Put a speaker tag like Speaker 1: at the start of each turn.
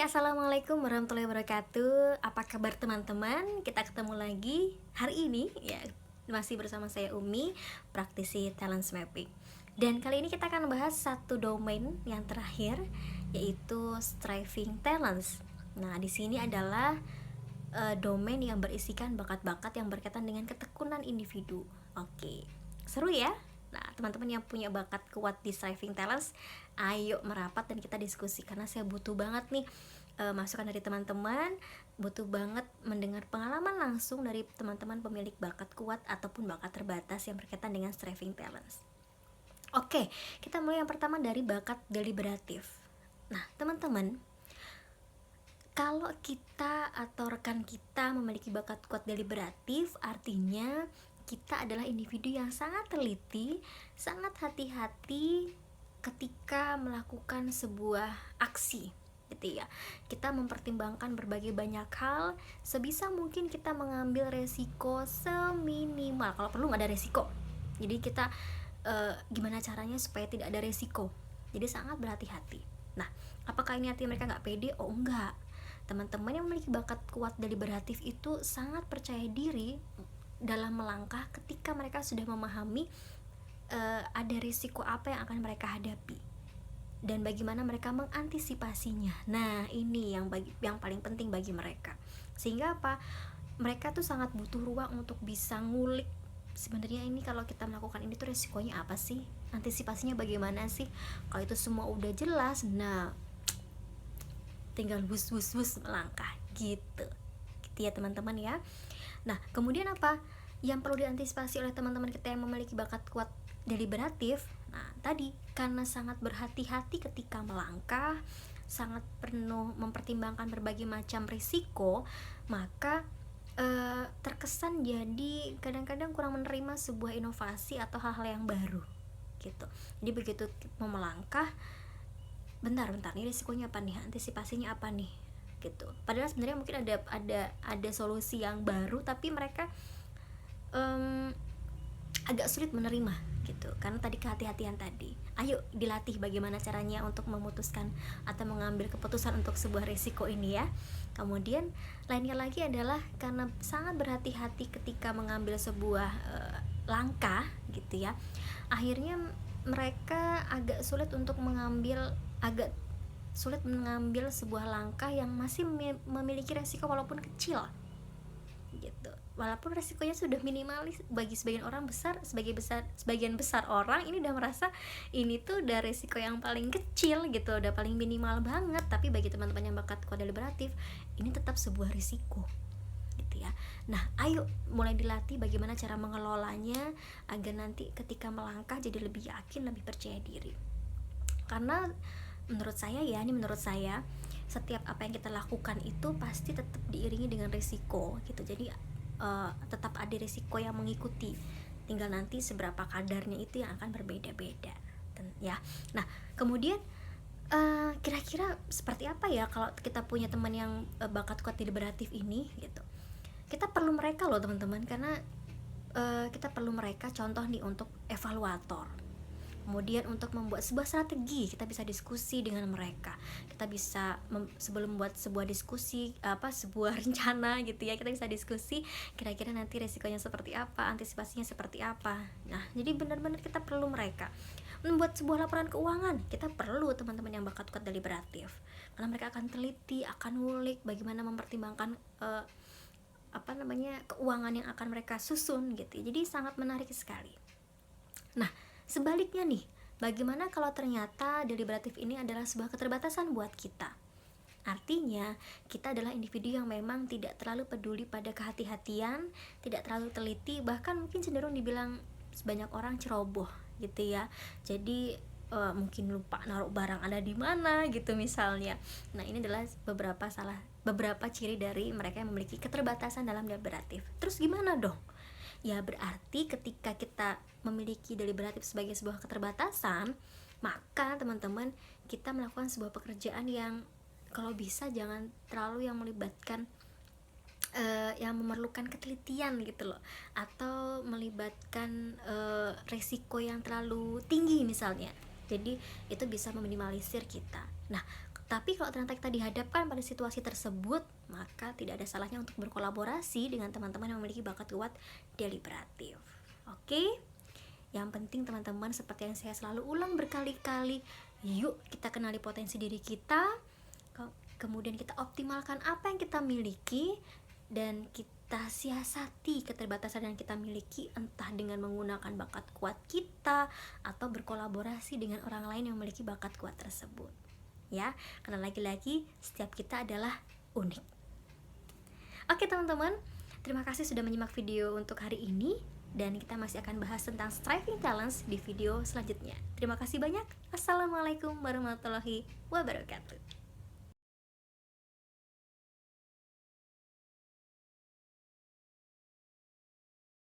Speaker 1: Assalamualaikum warahmatullahi wabarakatuh. Apa kabar teman-teman? Kita ketemu lagi hari ini ya, masih bersama saya Umi, praktisi talent mapping. Dan kali ini kita akan bahas satu domain yang terakhir, yaitu striving talents. Nah, di sini adalah domain yang berisikan bakat-bakat yang berkaitan dengan ketekunan individu. Oke, seru ya? Nah, teman-teman yang punya bakat kuat di striving talents, ayo merapat dan kita diskusi, karena saya butuh banget nih masukan dari teman-teman, butuh banget mendengar pengalaman langsung dari teman-teman pemilik bakat kuat ataupun bakat terbatas yang berkaitan dengan striving talents. Oke, kita mulai yang pertama dari bakat deliberatif. Nah, teman-teman, kalau kita atau rekan kita memiliki bakat kuat deliberatif, artinya kita adalah individu yang sangat teliti, sangat hati-hati ketika melakukan sebuah aksi, gitu ya. Kita mempertimbangkan berbagai banyak hal, sebisa mungkin kita mengambil resiko seminimal. Kalau perlu nggak ada resiko. Jadi kita gimana caranya supaya tidak ada resiko. Jadi sangat berhati-hati. Nah, apakah ini artinya mereka nggak pede? Oh enggak. Teman-teman yang memiliki bakat kuat deliberatif itu sangat percaya diri dalam melangkah ketika mereka sudah memahami ada risiko apa yang akan mereka hadapi dan bagaimana mereka mengantisipasinya. Nah, ini yang paling penting bagi mereka. Sehingga apa? Mereka tuh sangat butuh ruang untuk bisa ngulik, sebenarnya ini kalau kita melakukan ini tuh resikonya apa sih? Antisipasinya bagaimana sih? Kalau itu semua udah jelas, nah tinggal wus melangkah gitu ya teman-teman ya. Nah, kemudian apa yang perlu diantisipasi oleh teman-teman kita yang memiliki bakat kuat deliberatif? Nah, tadi karena sangat berhati-hati ketika melangkah, sangat penuh mempertimbangkan berbagai macam risiko, maka terkesan jadi kadang-kadang kurang menerima sebuah inovasi atau hal-hal yang baru gitu. Jadi begitu mau melangkah, bentar ini risikonya apa nih, antisipasinya apa nih gitu. Padahal sebenarnya mungkin ada solusi yang baru, tapi mereka agak sulit menerima gitu karena tadi kehati-hatian tadi. Ayo dilatih bagaimana caranya untuk memutuskan atau mengambil keputusan untuk sebuah risiko ini ya. Kemudian lainnya lagi adalah karena sangat berhati-hati ketika mengambil sebuah langkah gitu ya, akhirnya mereka agak sulit mengambil sebuah langkah yang masih memiliki resiko walaupun kecil gitu. Walaupun resikonya sudah minimalis bagi sebagian besar orang ini udah merasa ini tuh udah resiko yang paling kecil gitu, udah paling minimal banget, tapi bagi teman-teman yang bakat kuat deliberatif ini tetap sebuah risiko gitu ya. Nah, ayo mulai dilatih bagaimana cara mengelolanya agar nanti ketika melangkah jadi lebih yakin, lebih percaya diri. Karena menurut saya setiap apa yang kita lakukan itu pasti tetap diiringi dengan risiko gitu. Jadi tetap ada risiko yang mengikuti, tinggal nanti seberapa kadarnya itu yang akan berbeda-beda ya. Nah, kemudian kira-kira seperti apa ya kalau kita punya teman yang bakat kuat deliberatif ini gitu. Kita perlu mereka loh teman-teman, karena kita perlu mereka contoh nih untuk evaluator. Kemudian untuk membuat sebuah strategi, kita bisa diskusi dengan mereka. Kita bisa sebelum membuat sebuah diskusi, sebuah rencana gitu ya, kita bisa diskusi kira-kira nanti resikonya seperti apa, antisipasinya seperti apa. Nah, jadi benar-benar kita perlu mereka. Membuat sebuah laporan keuangan, kita perlu teman-teman yang bakat kuat deliberatif, karena mereka akan teliti, akan ngulik bagaimana mempertimbangkan keuangan yang akan mereka susun gitu. Jadi sangat menarik sekali. Nah, sebaliknya nih, bagaimana kalau ternyata deliberatif ini adalah sebuah keterbatasan buat kita? Artinya, kita adalah individu yang memang tidak terlalu peduli pada kehati-hatian, tidak terlalu teliti, bahkan mungkin cenderung dibilang sebanyak orang ceroboh gitu ya. Jadi mungkin lupa naruh barang ada di mana gitu misalnya. Nah, ini adalah beberapa ciri dari mereka yang memiliki keterbatasan dalam deliberatif. Terus gimana dong? Ya berarti ketika kita memiliki deliberatif sebagai sebuah keterbatasan, maka teman-teman kita melakukan sebuah pekerjaan yang kalau bisa jangan terlalu yang melibatkan yang memerlukan ketelitian gitu loh, atau melibatkan resiko yang terlalu tinggi misalnya. Jadi itu bisa meminimalisir kita. Nah, Tapi kalau ternyata kita dihadapkan pada situasi tersebut, maka tidak ada salahnya untuk berkolaborasi dengan teman-teman yang memiliki bakat kuat deliberatif. Oke? Yang penting teman-teman, seperti yang saya selalu ulang berkali-kali, yuk kita kenali potensi diri kita, kemudian kita optimalkan apa yang kita miliki, dan kita siasati keterbatasan yang kita miliki, entah dengan menggunakan bakat kuat kita atau berkolaborasi dengan orang lain yang memiliki bakat kuat tersebut. Ya, karena lagi-lagi setiap kita adalah unik. Oke teman-teman, terima kasih sudah menyimak video untuk hari ini, dan kita masih akan bahas tentang striving talents di video selanjutnya. Terima kasih banyak. Assalamualaikum warahmatullahi wabarakatuh.